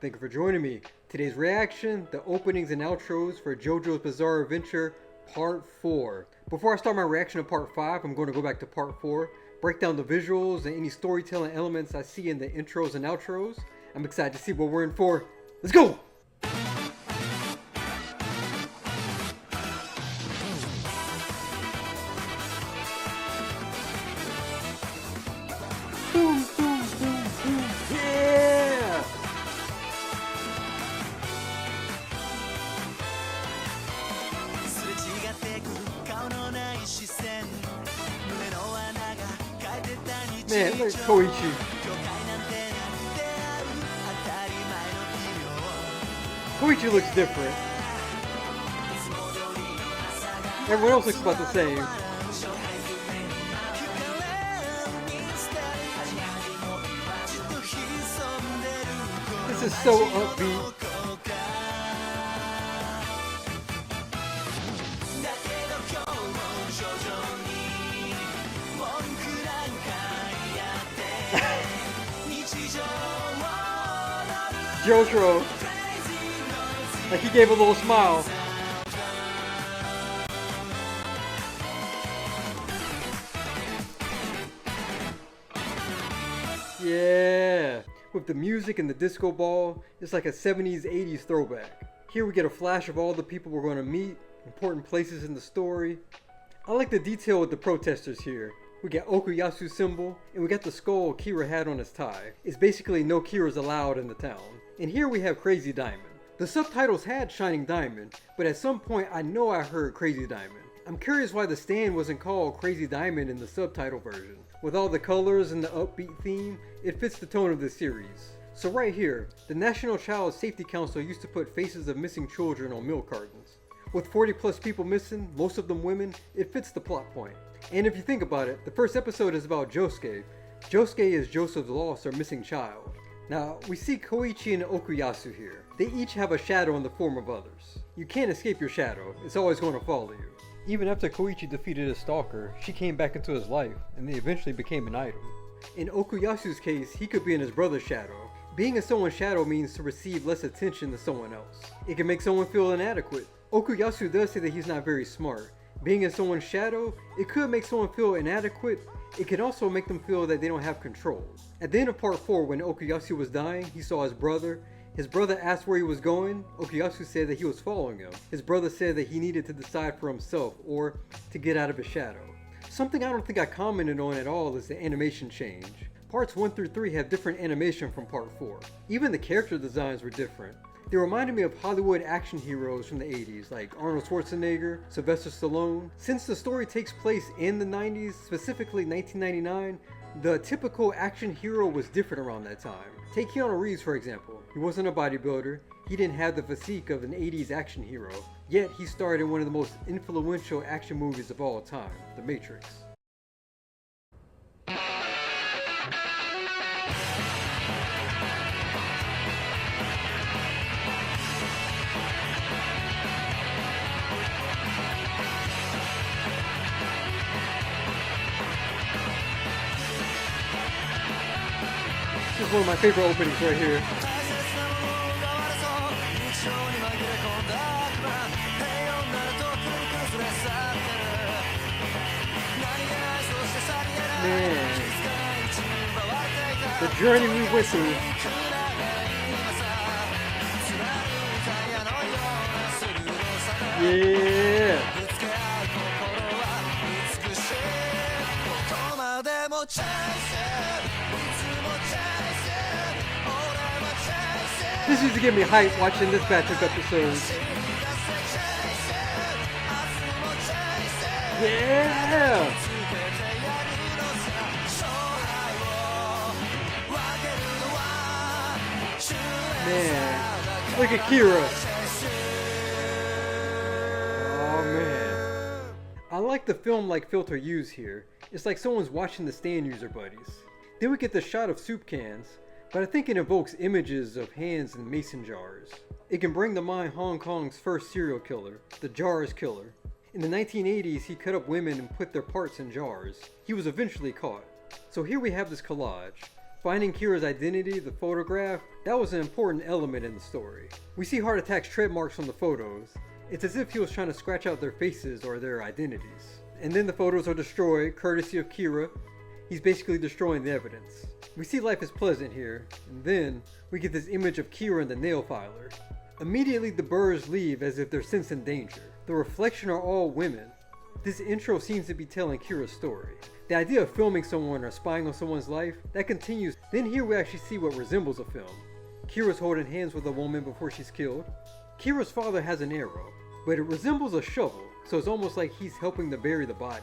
Thank you for joining me. Today's reaction, the openings and outros for JoJo's Bizarre Adventure Part 4. Before I start my reaction to Part 5, I'm going to go back to Part 4, break down the visuals and any storytelling elements I see in the intros and outros. I'm excited to see what we're in for. Let's go! Boom, boom, boom, boom. Yeah! Man, look at Koichi. Koichi looks different. Everyone else looks about the same. This is so upbeat. JoJo, like he gave a little smile. Yeah, with the music and the disco ball, it's like a 70s, 80s throwback. Here we get a flash of all the people we're going to meet, important places in the story. I like the detail with the protesters here. We got Okuyasu symbol, and we got the skull Kira had on his tie. It's basically no Kiras allowed in the town. And here we have Crazy Diamond. The subtitles had Shining Diamond, but at some point I know I heard Crazy Diamond. I'm curious why the stand wasn't called Crazy Diamond in the subtitle version. With all the colors and the upbeat theme, it fits the tone of the series. So right here, the National Child Safety Council used to put faces of missing children on milk cartons. With 40 plus people missing, most of them women, it fits the plot point. And if you think about it, the first episode is about Josuke. Josuke is Joseph's lost or missing child. Now, we see Koichi and Okuyasu here. They each have a shadow in the form of others. You can't escape your shadow, it's always going to follow you. Even after Koichi defeated his stalker, she came back into his life, and they eventually became an item. In Okuyasu's case, he could be in his brother's shadow. Being in someone's shadow means to receive less attention than someone else. It can make someone feel inadequate. Okuyasu does say that he's not very smart. Being in someone's shadow, it could make someone feel inadequate. It can also make them feel that they don't have control. At the end of part 4, when Okuyasu was dying, he saw his brother. His brother asked where he was going. Okuyasu said that he was following him. His brother said that he needed to decide for himself, or to get out of his shadow. Something I don't think I commented on at all is the animation change. Parts 1 through 3 have different animation from part 4. Even the character designs were different. They reminded me of Hollywood action heroes from the 80s, like Arnold Schwarzenegger, Sylvester Stallone. Since the story takes place in the 90s, specifically 1999, the typical action hero was different around that time. Take Keanu Reeves for example. He wasn't a bodybuilder, he didn't have the physique of an 80s action hero, yet he starred in one of the most influential action movies of all time, The Matrix. This is one of my favorite openings right here. Man, the journey we went through. Yeah. This used to get me hyped watching this batch of episodes. Yeah! Man, look at Kira. Oh man. I like the film-like filter used here. It's like someone's watching the stand user buddies. Then we get the shot of soup cans, but I think it evokes images of hands in mason jars. It can bring to mind Hong Kong's first serial killer, the Jars Killer. In the 1980s, he cut up women and put their parts in jars. He was eventually caught. So here we have this collage. Finding Kira's identity, the photograph, that was an important element in the story. We see Heart Attack's tread marks on the photos. It's as if he was trying to scratch out their faces or their identities. And then the photos are destroyed, courtesy of Kira. He's basically destroying the evidence. We see life is pleasant here, and then we get this image of Kira and the nail filer. Immediately the birds leave as if they're sensing danger. The reflection are all women. This intro seems to be telling Kira's story. The idea of filming someone or spying on someone's life, that continues. Then here we actually see what resembles a film. Kira's holding hands with a woman before she's killed. Kira's father has an arrow, but it resembles a shovel, so it's almost like he's helping to bury the bodies.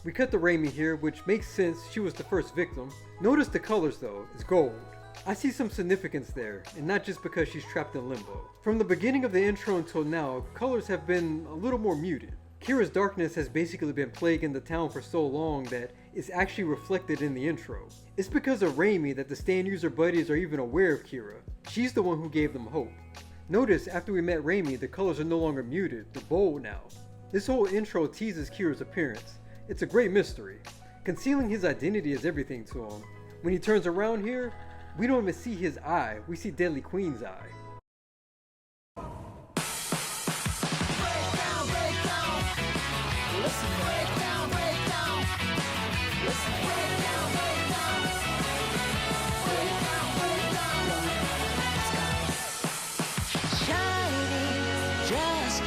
We cut to Raimi here, which makes sense, she was the first victim. Notice the colors though, it's gold. I see some significance there, and not just because she's trapped in limbo. From the beginning of the intro until now, colors have been a little more muted. Kira's darkness has basically been plaguing the town for so long that it's actually reflected in the intro. It's because of Raimi that the stand user buddies are even aware of Kira. She's the one who gave them hope. Notice after we met Raimi, the colors are no longer muted, they're bold now. This whole intro teases Kira's appearance. It's a great mystery. Concealing his identity is everything to him. When he turns around here, we don't even see his eye, we see Deadly Queen's eye.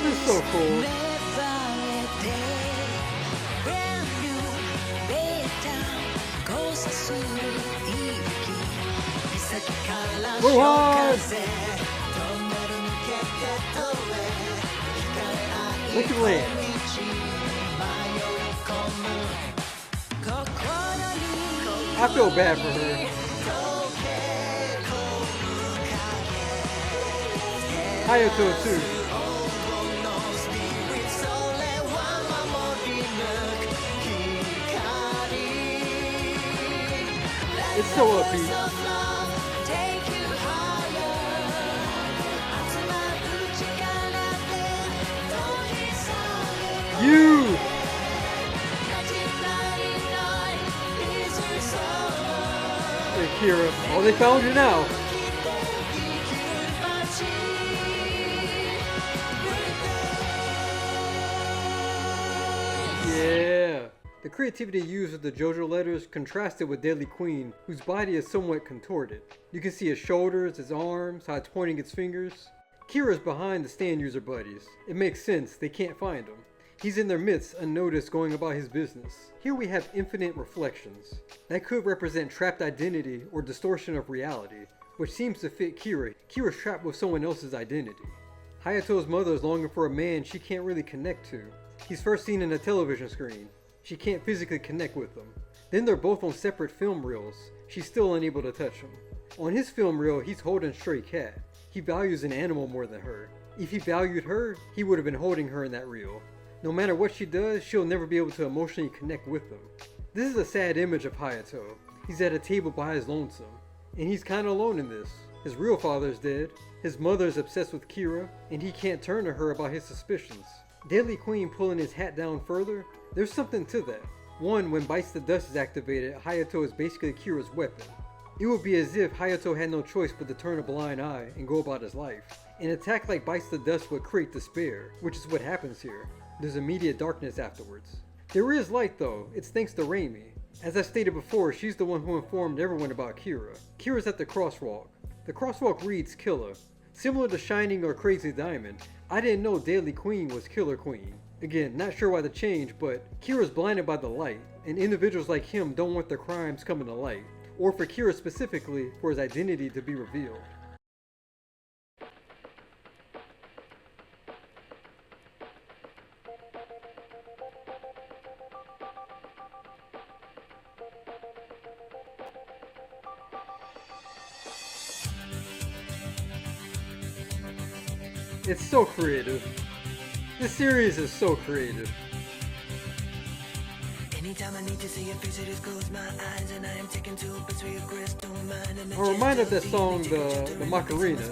This is so cool. Go on! Look at land. I feel bad for her. Hayato too. It's so upbeat. You! Hey Kira, oh they found you now. Yeah. The creativity used with the JoJo letters contrasted with Deadly Queen, whose body is somewhat contorted. You can see his shoulders, his arms, how it's pointing its fingers. Kira's behind the stand user buddies. It makes sense, they can't find him. He's in their midst, unnoticed, going about his business. Here we have infinite reflections. That could represent trapped identity or distortion of reality, which seems to fit Kira. Kira's trapped with someone else's identity. Hayato's mother is longing for a man she can't really connect to. He's first seen in a television screen. She can't physically connect with him. Then they're both on separate film reels. She's still unable to touch him. On his film reel, he's holding Stray Cat. He values an animal more than her. If he valued her, he would have been holding her in that reel. No matter what she does, she'll never be able to emotionally connect with him. This is a sad image of Hayato. He's at a table by his lonesome. And he's kinda alone in this. His real father's dead, his mother's obsessed with Kira, and he can't turn to her about his suspicions. Deadly Queen pulling his hat down further, there's something to that. One, when Bites the Dust is activated, Hayato is basically Kira's weapon. It would be as if Hayato had no choice but to turn a blind eye and go about his life. An attack like Bites the Dust would create despair, which is what happens here. There's immediate darkness afterwards. There is light though, it's thanks to Raimi. As I stated before, she's the one who informed everyone about Kira. Kira's at the crosswalk. The crosswalk reads Killer. Similar to Shining or Crazy Diamond, I didn't know Deadly Queen was Killer Queen. Again, not sure why the change, but Kira's blinded by the light, and individuals like him don't want their crimes coming to light, or for Kira specifically, for his identity to be revealed. It's so creative. This series is so creative. I'm reminded of that song, the Macarena.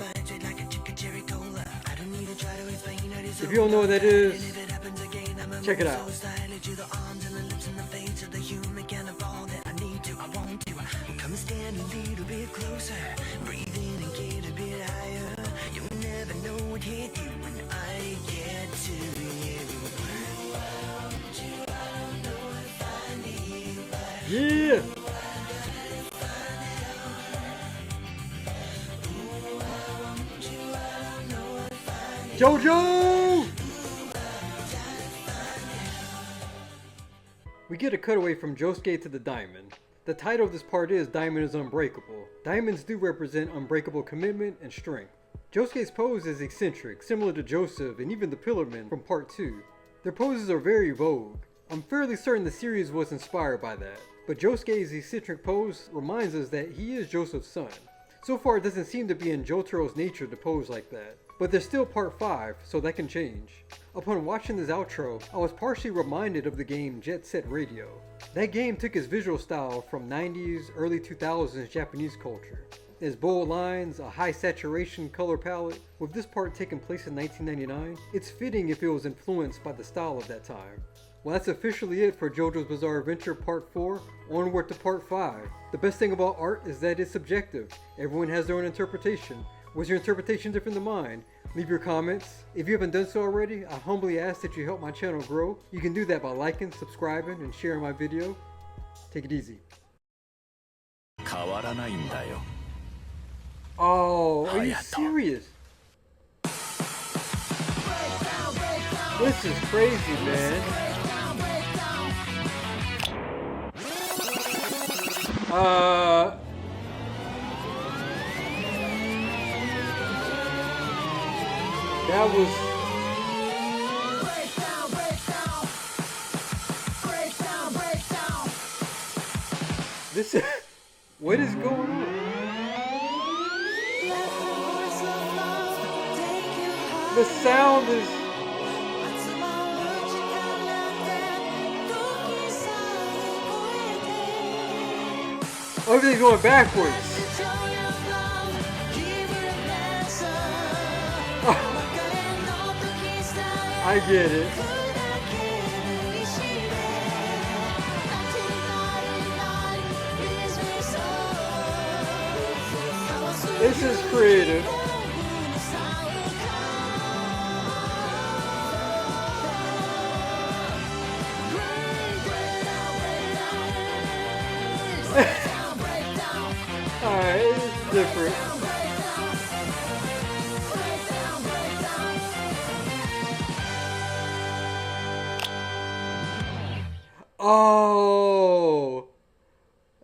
If you don't know what that is, check it out. closer, breathe in and get a bit higher. You'll never know what hit you when I get to you. I don't know if I need you, but Yeah! JoJo! We get a cutaway from Josuke to the Diamond. The title of this part is Diamond is Unbreakable. Diamonds do represent unbreakable commitment and strength. Josuke's pose is eccentric, similar to Joseph and even the Pillarmen from part 2. Their poses are very vogue. I'm fairly certain the series was inspired by that, but Josuke's eccentric pose reminds us that he is Joseph's son. So far it doesn't seem to be in Jotaro's nature to pose like that, but there's still part 5, so that can change. Upon watching this outro, I was partially reminded of the game Jet Set Radio. That game took its visual style from 90s, early 2000s Japanese culture. There's bold lines, a high saturation color palette. With this part taking place in 1999, it's fitting if it was influenced by the style of that time. Well, that's officially it for JoJo's Bizarre Adventure Part 4, onward to Part 5. The best thing about art is that it's subjective. Everyone has their own interpretation. Was your interpretation different than mine? Leave your comments. If you haven't done so already, I humbly ask that you help my channel grow. You can do that by liking, subscribing, and sharing my video. Take it easy. Oh, are you serious? This is crazy, man. That was... This is... What is going on? The sound is... Everything's going backwards. I get it. This is creative. Alright, it's different. Oh.